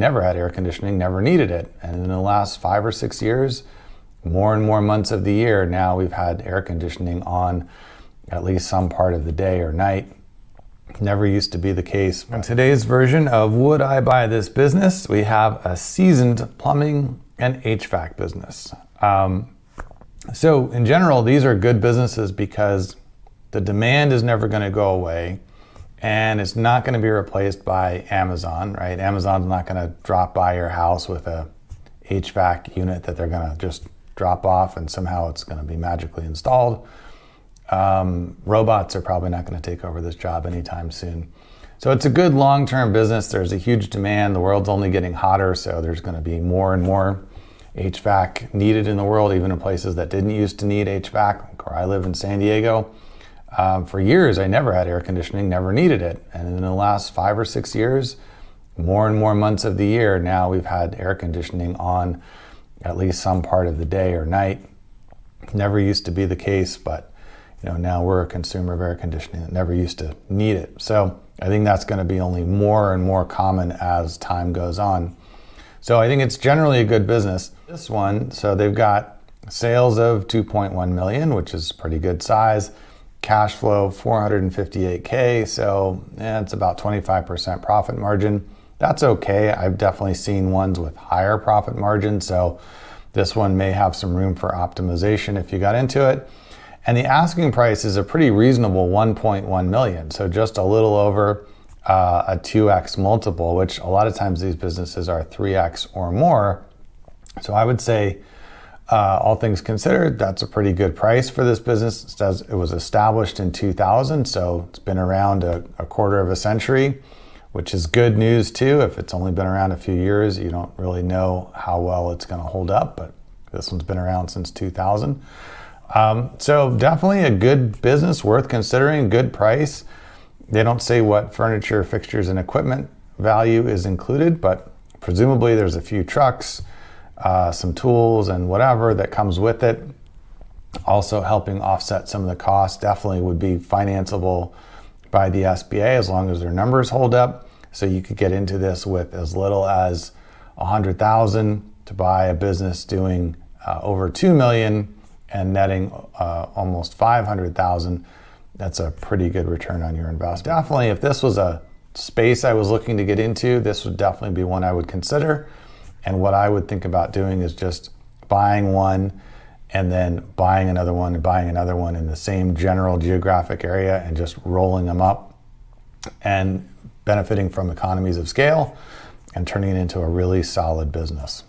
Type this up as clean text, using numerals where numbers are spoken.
never had air conditioning, never needed it. And in the last 5 or 6 years, more and more months of the year, now we've had air conditioning on at least some part of the day or night. Never used to be the case. In today's version of Would I Buy This Business, we have a seasoned plumbing and HVAC business. So in general, these are good businesses because the demand is never going to go away and it's not going to be replaced by Amazon, right? Amazon's not going to drop by your house with a HVAC unit that they're going to just drop off and somehow it's going to be magically installed. Robots are probably not going to take over this job anytime soon. So it's a good long-term business. There's a huge demand. The world's only getting hotter, so there's going to be more and more HVAC needed in the world, even in places that didn't used to need HVAC. Like where I live in San Diego, for years I never had air conditioning, never needed it. And in the last 5 or 6 years, more and more months of the year, now we've had air conditioning on at least some part of the day or night. Never used to be the case, but now we're a consumer of air conditioning that never used to need it. So I think that's going to be only more and more common as time goes on. So I think it's generally a good business. This one, so they've got sales of 2.1 million, which is pretty good size. Cash flow 458K, so it's about 25% profit margin. That's okay. I've definitely seen ones with higher profit margins, so this one may have some room for optimization if you got into it. And the asking price is a pretty reasonable 1.1 million, so just a little over a 2x multiple, which a lot of times these businesses are 3x or more. So I would say, all things considered, that's a pretty good price for this business. It was established in 2000, so it's been around a quarter of a century, which is good news too. If it's only been around a few years, you don't really know how well it's going to hold up, but this one's been around since 2000. So definitely a good business, worth considering, good price. They don't say what furniture, fixtures, and equipment value is included, but presumably there's a few trucks, some tools, and whatever that comes with it. Also helping offset some of the costs. Definitely would be financeable by the SBA as long as their numbers hold up. So you could get into this with as little as $100,000 to buy a business doing over $2 million and netting almost $500,000. That's a pretty good return on your investment. Definitely, if this was a space I was looking to get into, this would definitely be one I would consider. And what I would think about doing is just buying one and then buying another one and buying another one in the same general geographic area and just rolling them up and benefiting from economies of scale and turning it into a really solid business.